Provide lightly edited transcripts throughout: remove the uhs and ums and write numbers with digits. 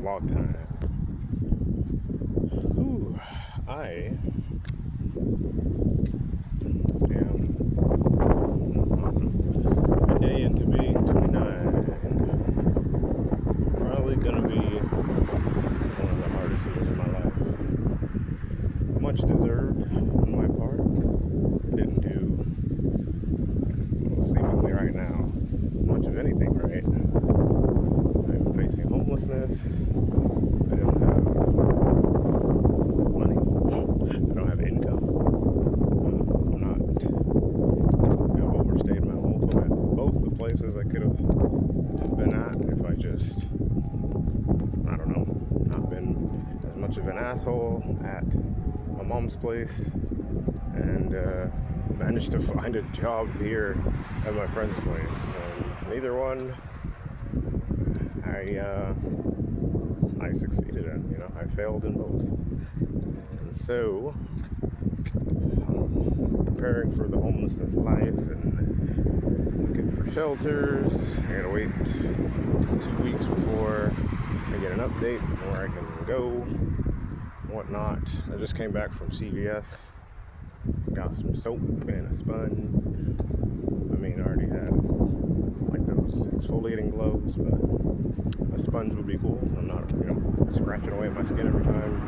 about time. Ooh, I am a day into being 29. Probably gonna be one of the hardest years of my life. Much deserved on my part. Didn't do, well, seemingly right now, much of anything right. I'm facing homelessness. I don't have money. I don't have income. I'm not, I've overstayed my welcome at both the places I could have been at if I just, I don't know, not been as much of an asshole at my mom's place, and managed to find a job here at my friend's place. And neither one I succeeded in. I failed in both. And so I'm preparing for the homelessness life and looking for shelters. I gotta wait 2 weeks before I get an update on where I can go, whatnot. I just came back from CVS, got some soap and a sponge. I already had like those exfoliating gloves, but a sponge would be cool. I'm not, scratching away at my skin every time.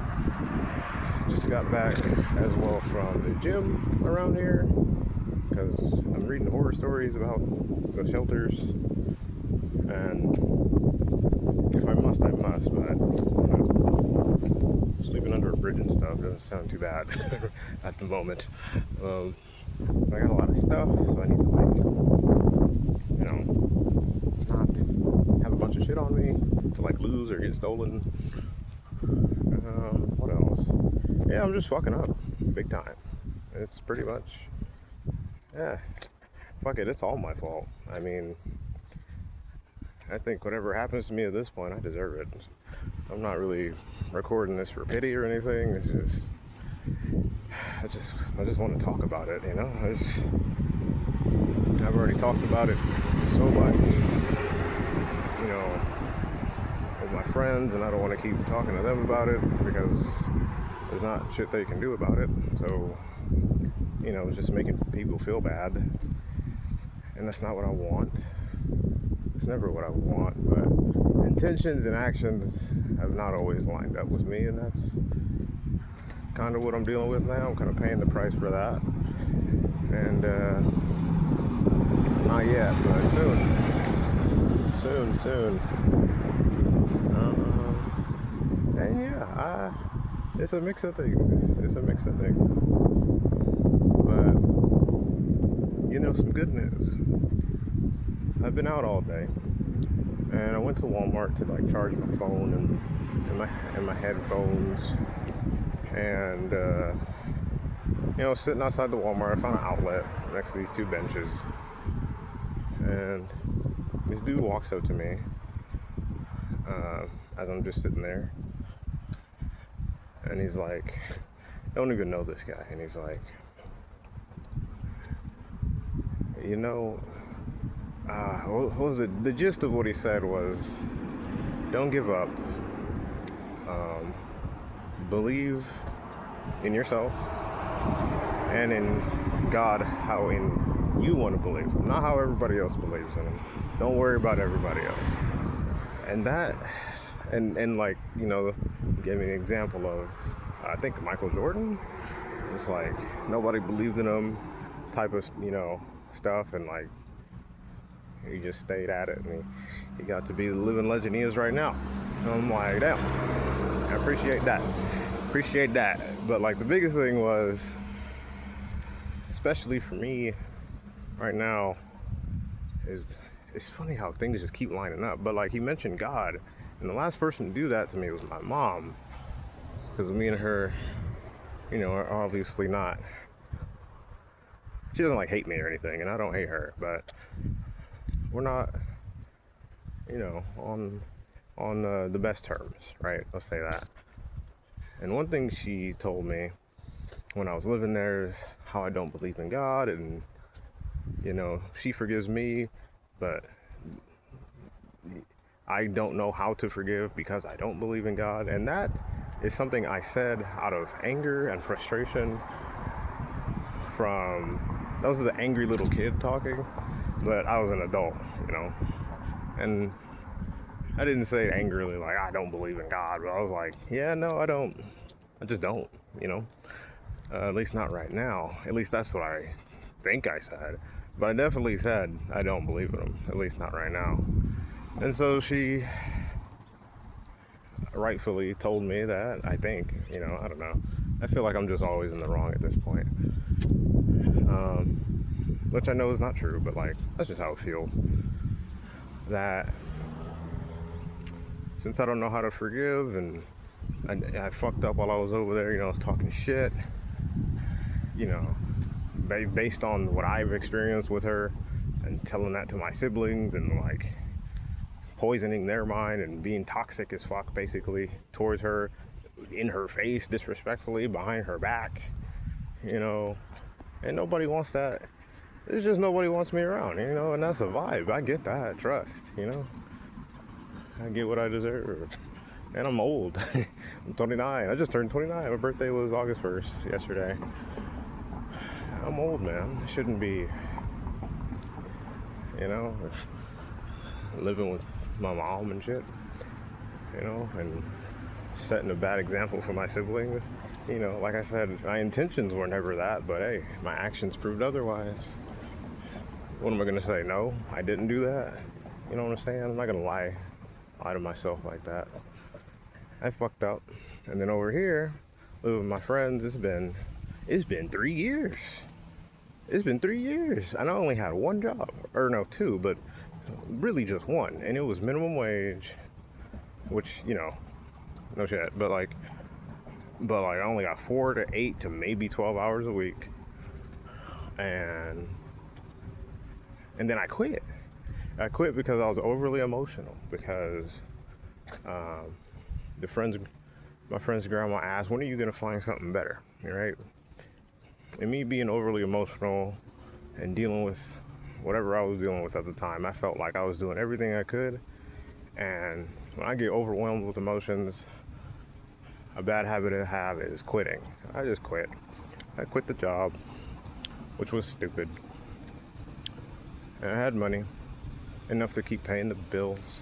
Just got back as well from the gym around here, because I'm reading horror stories about the shelters, and if I must, I must, but sleeping under a bridge and stuff doesn't sound too bad at the moment. I got a lot of stuff, so I need to not have a bunch of shit on me to lose or get stolen. What else? Yeah, I'm just fucking up big time. It's pretty much, fuck it, it's all my fault. I think whatever happens to me at this point, I deserve it. I'm not really recording this for pity or anything. It's just, I just want to talk about it, I've already talked about it so much, with my friends, and I don't want to keep talking to them about it because there's not shit they can do about it. So, it's just making people feel bad, and that's not what I want. It's never what I want, but intentions and actions have not always lined up with me, and that's kind of what I'm dealing with now. I'm kind of paying the price for that, and not yet, but soon. And yeah, it's a mix of things. But some good news. I've been out all day, and I went to Walmart to charge my phone and my headphones, and sitting outside the Walmart, I found an outlet next to these two benches, and this dude walks up to me as I'm just sitting there, and he's like, I don't even know this guy, and he's like, what was it? The gist of what he said was, don't give up. Believe in yourself and in God, how in you want to believe, not how everybody else believes in him. Don't worry about everybody else. And that, and gave me an example of, I think, Michael Jordan. It's like nobody believed in him, type of stuff, and he just stayed at it, and he got to be the living legend he is right now. And I'm like, damn, I appreciate that. But the biggest thing was, especially for me right now, is it's funny how things just keep lining up. But he mentioned God, and the last person to do that to me was my mom, because me and her, are obviously not. She doesn't hate me or anything, and I don't hate her, but we're not, on the best terms, right? Let's say that. And one thing she told me when I was living there is how I don't believe in God, and she forgives me, but I don't know how to forgive because I don't believe in God. And that is something I said out of anger and frustration that was the angry little kid talking, but I was an adult, and I didn't say it angrily like I don't believe in God, but I was like, yeah, no, I just don't, at least not right now. At least that's what I think I said, but I definitely said I don't believe in him, at least not right now. And so she rightfully told me that, I think, I don't know. I feel like I'm just always in the wrong at this point. Which I know is not true, but like, that's just how it feels. That since I don't know how to forgive, and I fucked up while I was over there, I was talking shit, based on what I've experienced with her, and telling that to my siblings, and like poisoning their mind and being toxic as fuck basically towards her, in her face, disrespectfully, behind her back, and nobody wants that. It's just nobody wants me around, and that's a vibe. I get that, trust, I get what I deserve. And I'm old. I'm 29. I just turned 29. My birthday was August 1st, yesterday. I'm old, man. I shouldn't be, living with my mom and shit, and setting a bad example for my siblings. Like I said, my intentions were never that, but hey, my actions proved otherwise. What am I gonna say? No, I didn't do that. You know what I'm saying? I'm not gonna lie to myself like that. I fucked up. And then over here, living with my friends, it's been 3 years. It's been 3 years. And I only had one job, or no, two, but really just one. And it was minimum wage, which, no shit. But like I only got 4 to 8 to maybe 12 hours a week. And then I quit. I quit because I was overly emotional. Because my friend's grandma asked, when are you gonna find something better, right? And me being overly emotional and dealing with whatever I was dealing with at the time, I felt like I was doing everything I could. And when I get overwhelmed with emotions, a bad habit I have is quitting. I just quit. I quit the job, which was stupid. And I had money, enough to keep paying the bills.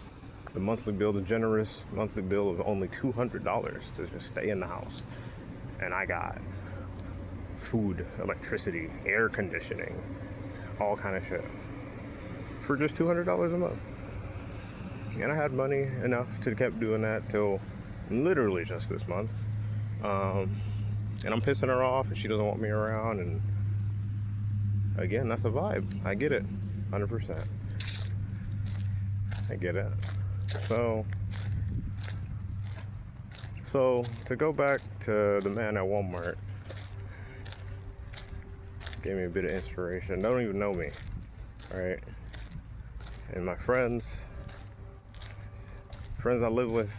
The monthly bill, the generous monthly bill of only $200 to just stay in the house. And I got food, electricity, air conditioning, all kind of shit for just $200 a month. And I had money enough to keep doing that till literally just this month. And I'm pissing her off and she doesn't want me around. And again, that's a vibe. I get it, 100%. I get it. So to go back to the man at Walmart, gave me a bit of inspiration. They don't even know me, right? And my friends I live with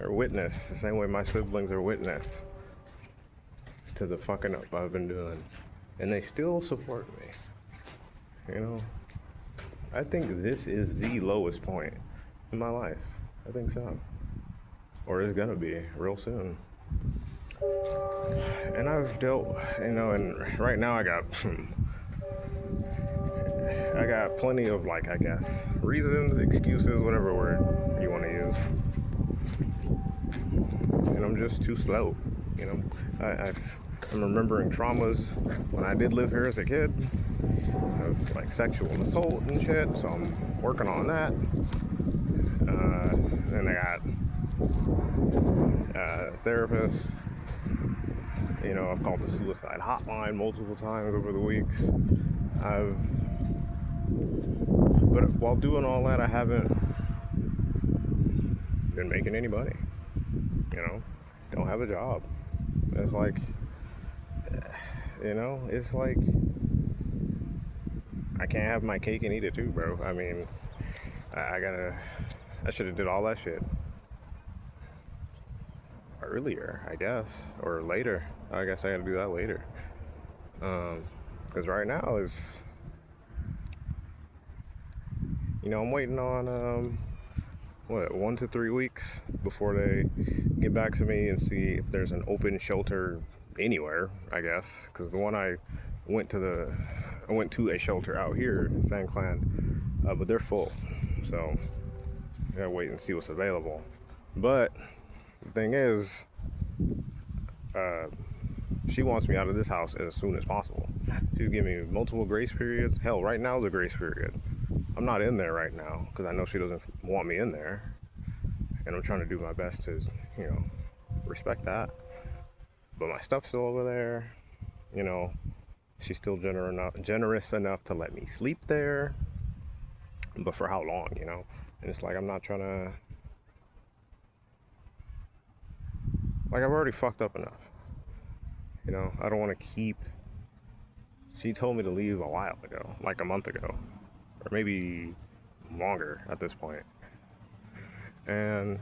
are witness, the same way my siblings are witness to the fucking up I've been doing. And they still support me, I think this is the lowest point in my life. I think so. Or it's gonna be real soon. And I've dealt, and right now I got plenty of, like, I guess, reasons, excuses, whatever word you want to use. And I'm just too slow, I'm remembering traumas when I did live here as a kid, of like sexual assault and shit, so I'm working on that. Then I got therapists. I've called the suicide hotline multiple times over the weeks. But while doing all that, I haven't been making any money. Don't have a job. It's like, it's like I can't have my cake and eat it too, bro. I mean, I should have did all that shit earlier, I guess, or later. I guess I gotta do that later. Because right now I'm waiting on what, 1 to 3 weeks before they get back to me and see if there's an open shelter anywhere, I guess. Because the one I went to a shelter out here in San Clan, but they're full. So I gotta wait and see what's available. But the thing is, uh, she wants me out of this house as soon as possible. She's giving me multiple grace periods. Hell, right now is a grace period. I'm not in there right now because I know she doesn't want me in there, and I'm trying to do my best to, respect that. But my stuff's still over there. You know, she's still generous enough to let me sleep there. But for how long, And it's like I'm not trying to. Like, I've already fucked up enough. I don't want to keep. She told me to leave a while ago, like a month ago, or maybe longer at this point. And,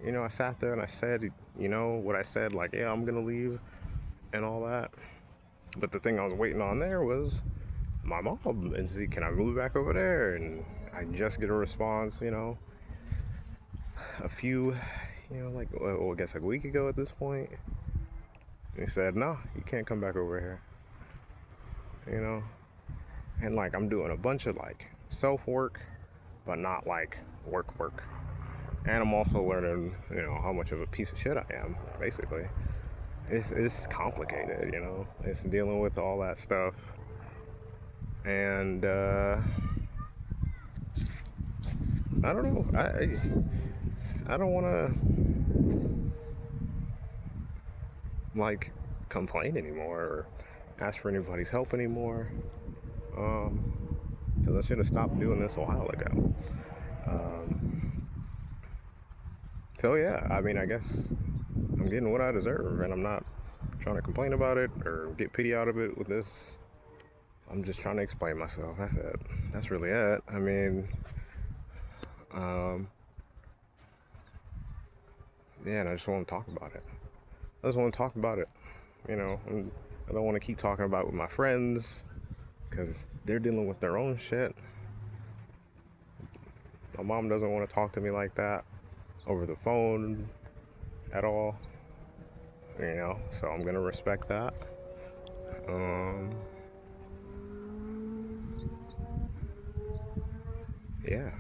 I sat there and I said, what I said, like, yeah, I'm gonna leave and all that. But the thing I was waiting on there was my mom and see, can I move back over there? And I just get a response, a few, I guess a week ago at this point. He said, no, you can't come back over here. And like I'm doing a bunch of like self work, but not like work. And I'm also learning, how much of a piece of shit I am, basically. It's complicated, It's dealing with all that stuff. And I don't know. I don't want to like complain anymore or ask for anybody's help anymore. Because I should have stopped doing this a while ago. So yeah, I mean, I guess I'm getting what I deserve, and I'm not trying to complain about it or get pity out of it with this. I'm just trying to explain myself. That's it. That's really it. I mean, yeah, and I just want to talk about it. I just want to talk about it. I don't want to keep talking about it with my friends because they're dealing with their own shit. My mom doesn't want to talk to me like that over the phone at all. So I'm gonna respect that. Yeah,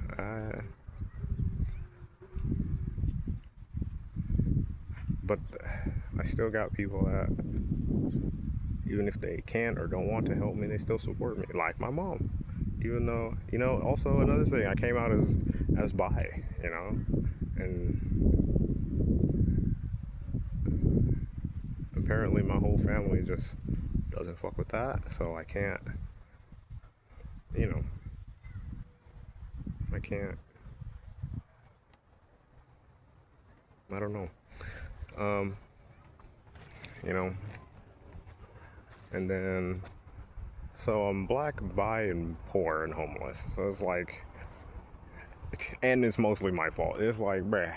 but I still got people that, even if they can't or don't want to help me, they still support me. Like my mom, even though Also another thing, I came out as bi, and apparently my whole family just doesn't fuck with that. So I can't, I can't. I don't know. You know, and then so I'm black, bi, and poor and homeless. So it's like, and it's mostly my fault. It's like, bruh,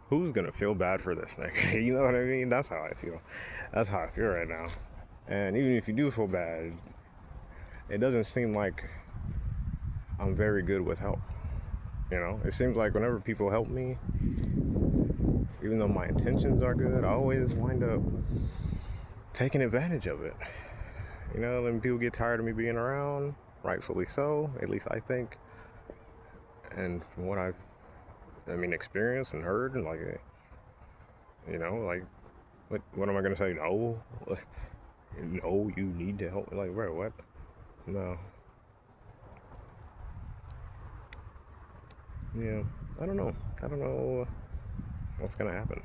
who's gonna feel bad for this nigga? You know what I mean? That's how I feel. That's how I feel right now. And even if you do feel bad, it doesn't seem like I'm very good with help. It seems like whenever people help me, even though my intentions are good, I always wind up taking advantage of it. Then people get tired of me being around, rightfully so, at least I think. And from what I've, experienced and heard, and like, like, what am I gonna say? No, no, you need to help. Like, bro, what? No. Yeah, I don't know. I don't know what's gonna happen.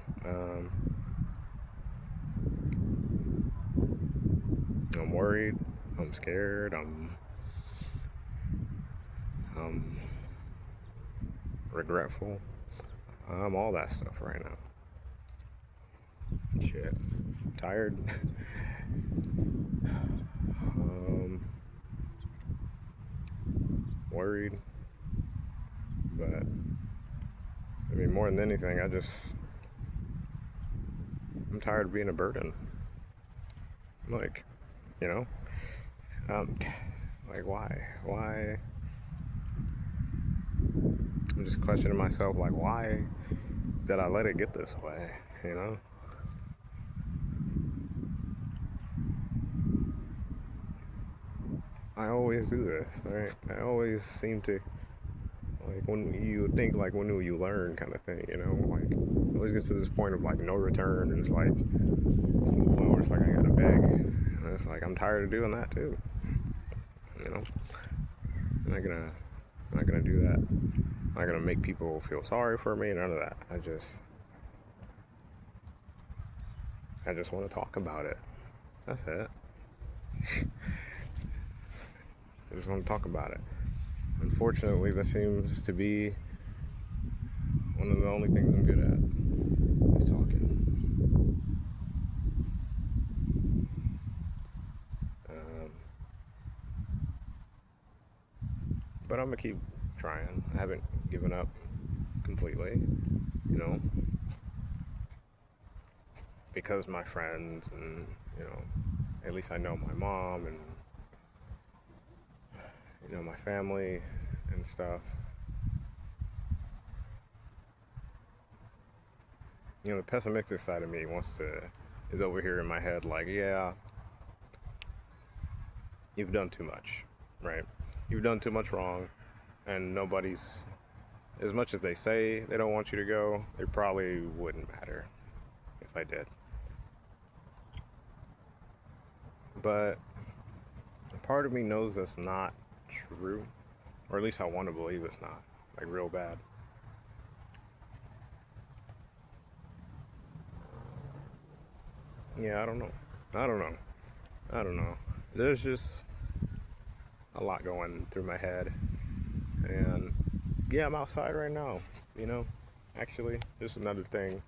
I'm worried. I'm scared. I'm regretful. I'm all that stuff right now. Shit. Tired. Worried. But more than anything, I'm tired of being a burden. Like, like why? I'm just questioning myself, like, why did I let it get this way? You know? I always do this, right? I always seem to, like, when you think, like, when will you learn kind of thing, you know? Like, it always gets to this point of, like, no return, and it's like, it's to the point where it's like, I gotta beg. And it's like, I'm tired of doing that too, you know? I'm not gonna do that. I'm not gonna make people feel sorry for me, none of that. I just want to talk about it. That's it. I just want to talk about it. Unfortunately, that seems to be one of the only things I'm good at, is talking. Um, but I'm gonna keep trying. I haven't given up completely, you know, because my friends and, you know, at least I know my mom and, you know, my family and stuff. You know, the pessimistic side of me is over here in my head like, yeah, you've done too much, right? You've done too much wrong, and nobody's, as much as they say they don't want you to go, it probably wouldn't matter if I did. But a part of me knows that's not true, or at least I want to believe it's not, like real bad. Yeah, I don't know. I don't know. I don't know. There's just a lot going through my head. And yeah, I'm outside right now, you know? Actually, this is another thing.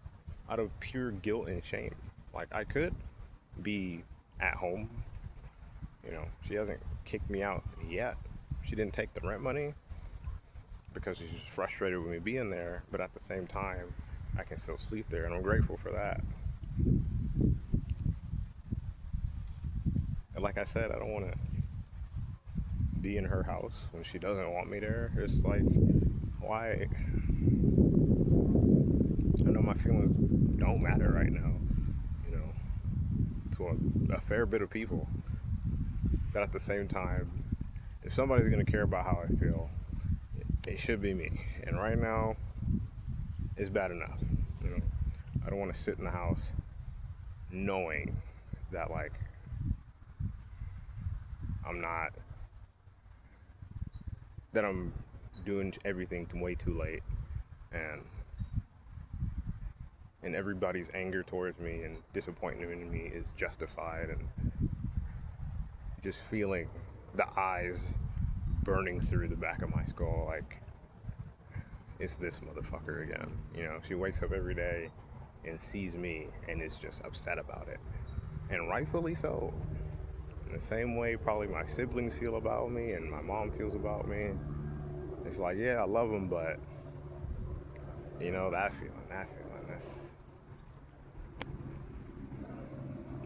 Out of pure guilt and shame. Like, I could be at home. You know, she hasn't kicked me out yet. She didn't take the rent money because she's just frustrated with me being there. But at the same time, I can still sleep there, and I'm grateful for that. And like I said, I don't want to be in her house when she doesn't want me there. It's like, why? I know my feelings don't matter right now, you know, to a fair bit of people. But at the same time, if somebody's gonna care about how I feel, it should be me. And right now, it's bad enough. You know, I don't want to sit in the house knowing that, like, I'm not, that I'm doing everything way too late, and everybody's anger towards me and disappointment in me is justified, and just feeling the eyes burning through the back of my skull, like, it's this motherfucker again. You know, she wakes up every day and sees me and is just upset about it, and rightfully so. In the same way probably my siblings feel about me and my mom feels about me. It's like, yeah, I love them, but you know, that feeling, that's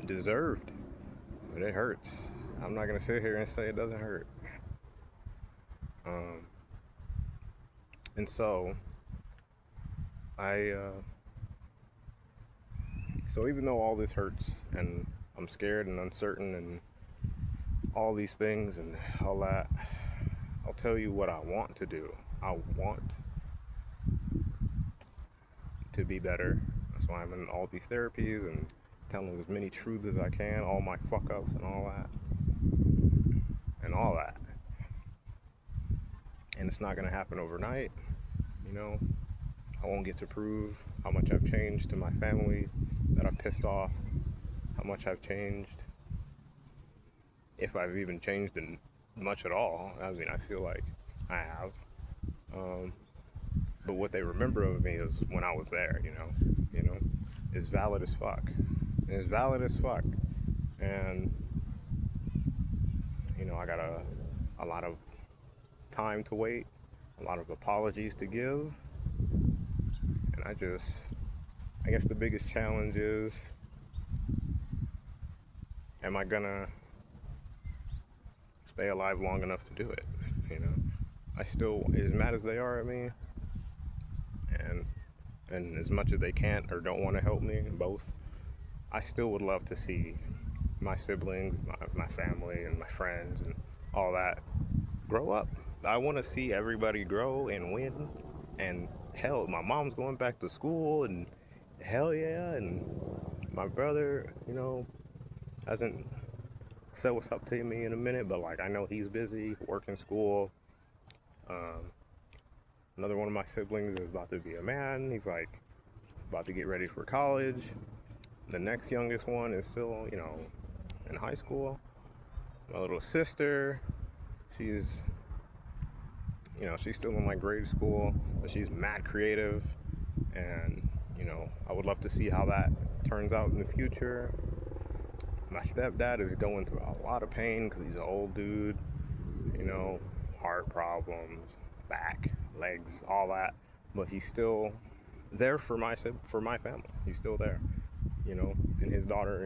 deserved, but it hurts. I'm not gonna sit here and say it doesn't hurt. Um, and so I, so even though all this hurts and I'm scared and uncertain and all these things and all that, I'll tell you what I want to do. I want to be better. That's why I'm in all these therapies and telling as many truths as I can, all my fuck ups and all that. And all that. And it's not gonna happen overnight, you know. I won't get to prove how much I've changed to my family that I'm pissed off, how much I've changed, if I've even changed in much at all. I mean, I feel like I have. Um, but what they remember of me is when I was there, you know, it's valid as fuck. It's valid as fuck. And, you know, I got a lot of time to wait, a lot of apologies to give. And I guess the biggest challenge is, am I gonna stay alive long enough to do it? You know, I still, as mad as they are at me, and as much as they can't or don't want to help me, both, I still would love to see my siblings, my family, and my friends, and all that grow up. I want to see everybody grow and win. And hell, my mom's going back to school, and hell yeah. And my brother, hasn't said what's up to me in a minute, but like I know he's busy working school. Um, Another one of my siblings is about to be a man. He's like about to get ready for college. The next youngest one is still, in high school. My little sister, she's, she's still in like grade school, but she's mad creative. And, I would love to see how that turns out in the future. My stepdad is going through a lot of pain because he's an old dude, heart problems, back, legs, all that. But he's still there for my family. He's still there, and his daughter,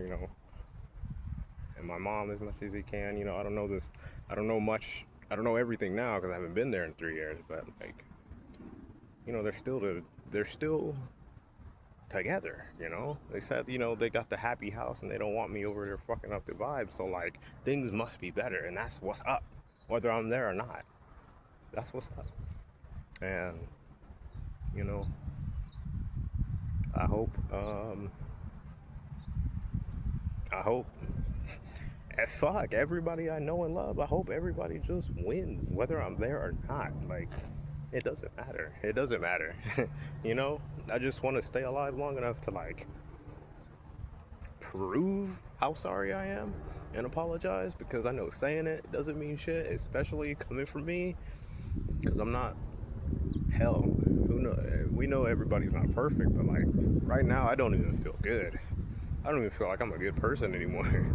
and my mom as much as he can. I don't know this. I don't know much. I don't know everything now because I haven't been there in 3 years. But like, they're still together. They said they got the happy house and they don't want me over there fucking up the vibe. So like, things must be better, and that's what's up, whether I'm there or not. That's what's up. And I hope. I hope. As fuck, everybody I know and love, I hope everybody just wins, whether I'm there or not. Like, it doesn't matter. It doesn't matter. I just want to stay alive long enough to, like, prove how sorry I am and apologize, because I know saying it doesn't mean shit, especially coming from me, because I'm not, hell, who knows? We know everybody's not perfect, but, like, right now, I don't even feel good. I don't even feel like I'm a good person anymore,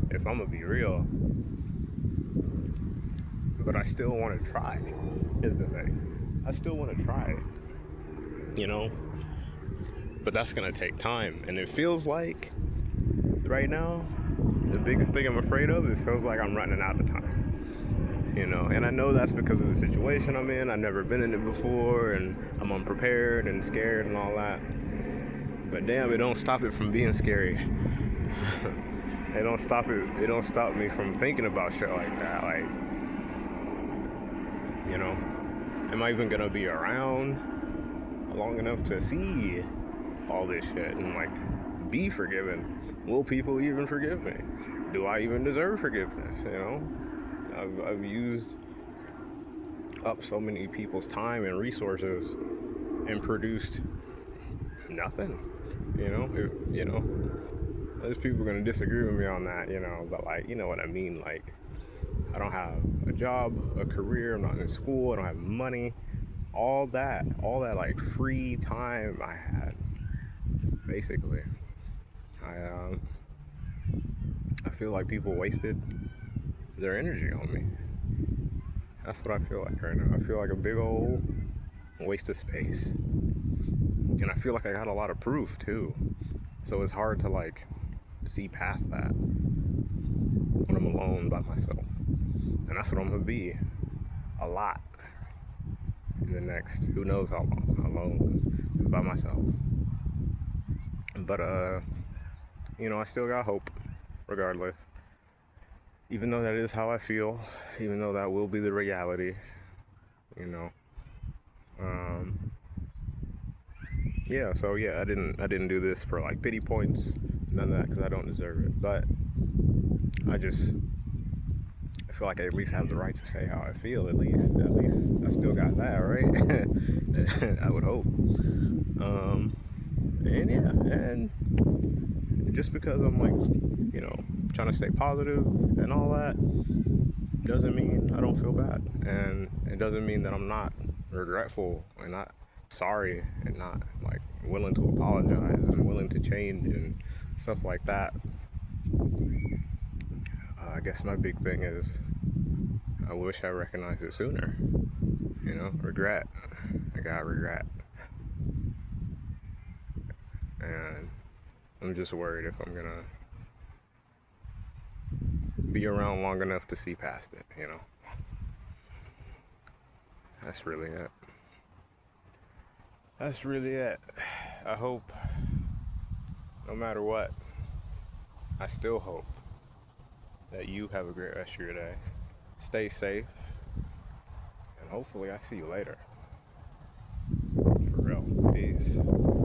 if I'm gonna be real. But I still want to try, is the thing. I still want to try, But that's gonna take time. And it feels like, right now, the biggest thing I'm afraid of, it feels like I'm running out of time. And I know that's because of the situation I'm in. I've never been in it before, and I'm unprepared and scared and all that. But damn, it don't stop it from being scary. It don't stop me from thinking about shit like that. Like, am I even gonna be around long enough to see all this shit and like be forgiven? Will people even forgive me? Do I even deserve forgiveness? I've used up so many people's time and resources and produced nothing. There's people gonna disagree with me on that, but like, you know what I mean? Like, I don't have a job, a career, I'm not in school, I don't have money, all that like free time I had, basically. I feel like people wasted their energy on me. That's what I feel like right now. I feel like a big old waste of space. And I feel like I got a lot of proof too. So it's hard to like see past that when I'm alone by myself. And that's what I'm gonna be a lot in the next, who knows how long, alone by myself. But I still got hope regardless. Even though that is how I feel, even though that will be the reality, yeah, so yeah, I didn't do this for like pity points, none of that, because I don't deserve it. But I feel like I at least have the right to say how I feel. At least I still got that, right? I would hope. And yeah, and just because I'm like, trying to stay positive and all that, doesn't mean I don't feel bad, and it doesn't mean that I'm not regretful and not sorry and not like willing to apologize and willing to change and stuff like that. I guess my big thing is I wish I recognized it sooner. Regret. I got regret. And I'm just worried if I'm gonna be around long enough to see past it, That's really it. that's really it. I hope, no matter what, I still hope that you have a great rest of your day. Stay safe, and hopefully I see you later. For real. Peace.